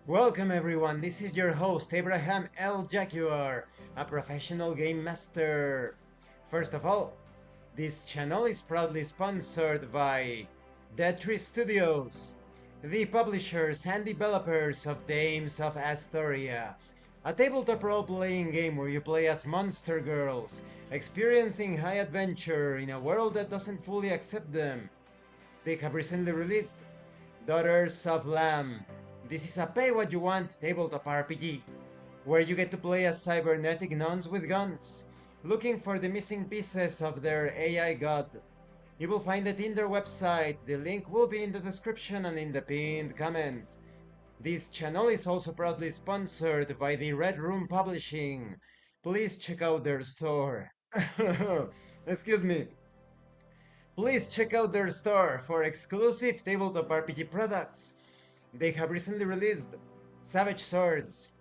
Welcome everyone, this is your host Abraham L. Jaguar, a professional game master. First of all, this channel is proudly sponsored by Dead Tree Studios, the publishers and developers of Dames of Asstoria, a tabletop role-playing game where you play as monster girls, experiencing high adventure in a world that doesn't fully accept them. They have recently released Daughters of Lamb. This is a pay what you want tabletop RPG, where you get to play as cybernetic nuns with guns, looking for the missing pieces of their AI god. You will find it in their website, the link will be in the description and in the pinned comment. This channel is also proudly sponsored by the Red Room Publishing. Please check out their store. Excuse me. Please check out their store for exclusive tabletop RPG products. They have recently released Savage Swords.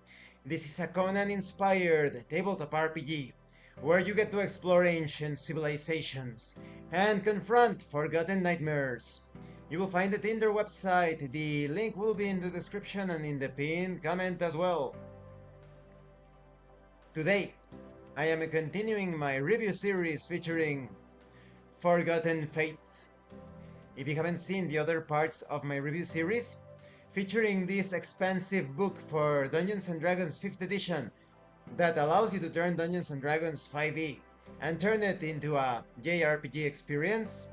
This is a Conan-inspired tabletop RPG where you get to explore ancient civilizations and confront forgotten nightmares. You will find it in their website. The link will be in the description and in the pinned comment as well. Today, I am continuing my review series featuring Forgotten Fate. If you haven't seen the other parts of my review series, featuring this expansive book for Dungeons & Dragons 5th edition that allows you to turn Dungeons & Dragons 5e and turn it into a JRPG experience,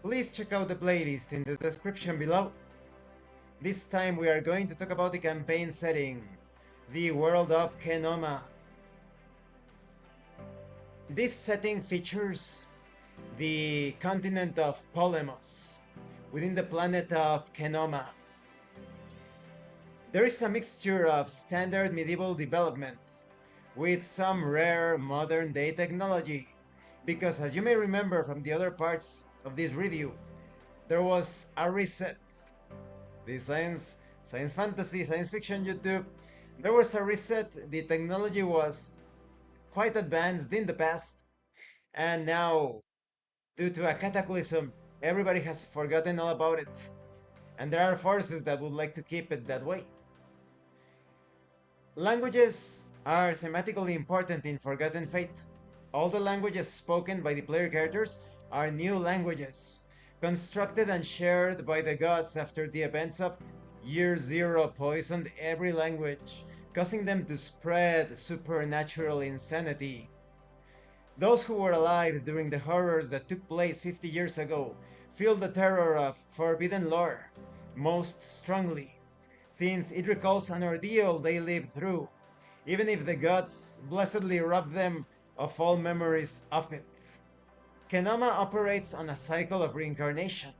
please check out the playlist in the description below. This time we are going to talk about the campaign setting, the World of Kenoma. This setting features the continent of Polemos, within the planet of Kenoma. There is a mixture of standard medieval development with some rare modern-day technology, because as you may remember from the other parts of this review, there was a reset. The science fantasy, science fiction YouTube, there was a reset. The technology was quite advanced in the past, and now, due to a cataclysm, everybody has forgotten all about it, and there are forces that would like to keep it that way. Languages are thematically important in Forgotten Fate. All the languages spoken by the player characters are new languages, constructed and shared by the gods after the events of Year Zero poisoned every language, causing them to spread supernatural insanity. Those who were alive during the horrors that took place 50 years ago feel the terror of forbidden lore most strongly, since it recalls an ordeal they lived through, even if the gods blessedly robbed them of all memories of it. Kenoma operates on a cycle of reincarnation.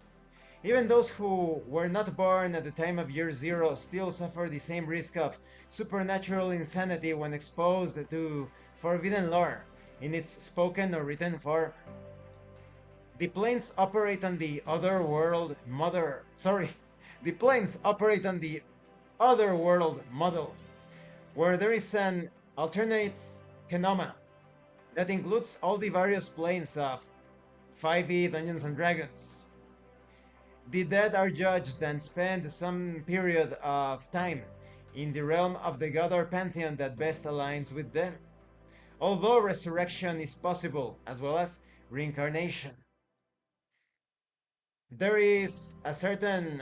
Even those who were not born at the time of Year Zero still suffer the same risk of supernatural insanity when exposed to forbidden lore in its spoken or written form. The planes operate on the the planes operate on the otherworld model, where there is an alternate Kenoma that includes all the various planes of 5e Dungeons & Dragons. The dead are judged and spend some period of time in the realm of the god or pantheon that best aligns with them, although resurrection is possible, as well as reincarnation. There is a certain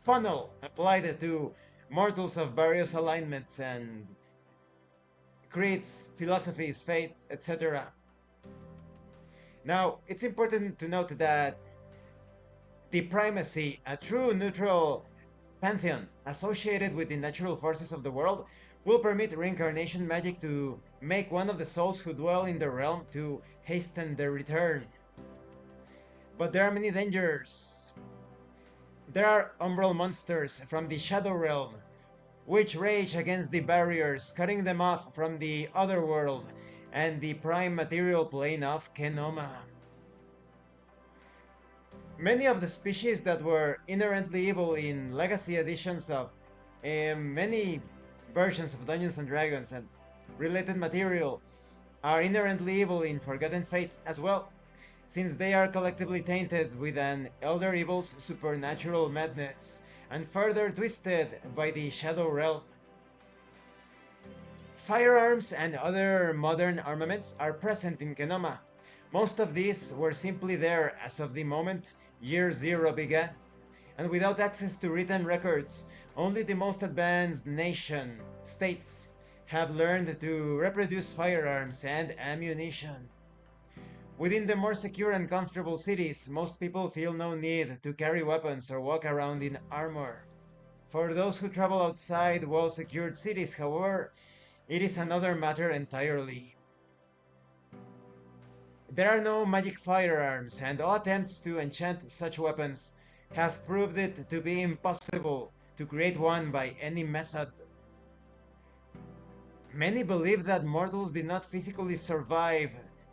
funnel applied to mortals of various alignments and creeds, philosophies, faiths, etc. Now, it's important to note that the primacy, a true neutral pantheon associated with the natural forces of the world, will permit reincarnation magic to make one of the souls who dwell in the realm to hasten their return. But there are many dangers. There are umbral monsters from the Shadow Realm, which rage against the barriers, cutting them off from the other world and the prime material plane of Kenoma. Many of the species that were inherently evil in legacy editions of many versions of Dungeons & Dragons and related material are inherently evil in Forgotten Fate as well, since they are collectively tainted with an Elder Evil's supernatural madness, and further twisted by the Shadow Realm. Firearms and other modern armaments are present in Kenoma. Most of these were simply there as of the moment Year Zero began, and without access to written records, only the most advanced nation states have learned to reproduce firearms and ammunition. Within the more secure and comfortable cities, most people feel no need to carry weapons or walk around in armor. For those who travel outside well-secured cities, however, it is another matter entirely. There are no magic firearms, and all attempts to enchant such weapons have proved it to be impossible to create one by any method. Many believe that mortals did not physically survive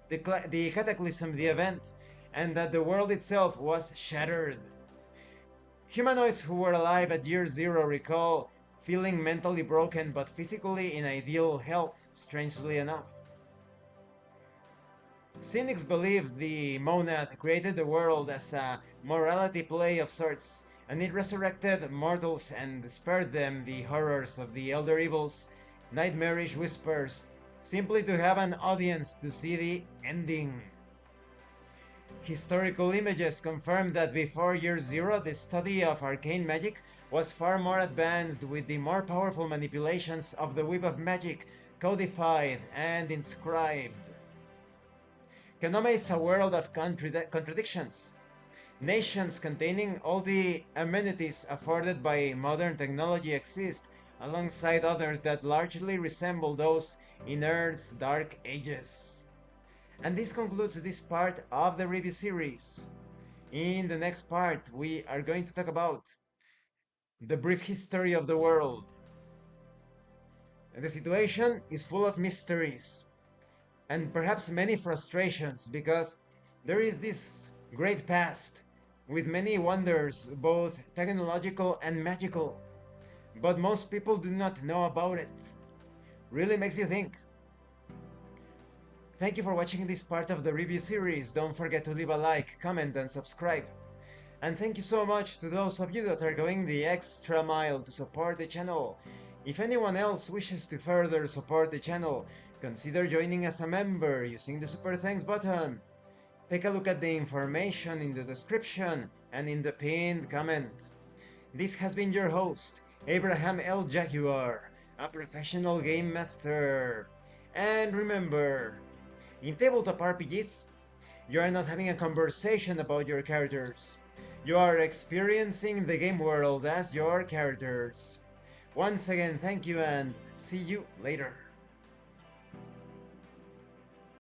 the cataclysm, the event, and that the world itself was shattered. Humanoids who were alive at Year Zero recall feeling mentally broken but physically in ideal health, strangely enough. Cynics believe the monad created the world as a morality play of sorts, and it resurrected mortals and spared them the horrors of the elder evils, nightmarish whispers, simply to have an audience to see the ending. Historical images confirm that before Year Zero, the study of arcane magic was far more advanced, with the more powerful manipulations of the whip of magic codified and inscribed. Kenoma is a world of contradictions. Nations containing all the amenities afforded by modern technology exist, alongside others that largely resemble those in Earth's dark ages. And this concludes this part of the review series. In the next part, we are going to talk about the brief history of the world. The situation is full of mysteries and perhaps many frustrations, because there is this great past with many wonders, both technological and magical, but most people do not know about it. Really makes you think. Thank you for watching this part of the review series. Don't forget to leave a like, comment, and subscribe. And thank you so much to those of you that are going the extra mile to support the channel. If anyone else wishes to further support the channel, consider joining as a member using the Super Thanks button. Take a look at the information in the description and in the pinned comment. This has been your host, Abraham L. Jaguar, a professional game master. And remember, in tabletop RPGs, you are not having a conversation about your characters. You are experiencing the game world as your characters. Once again, thank you and see you later.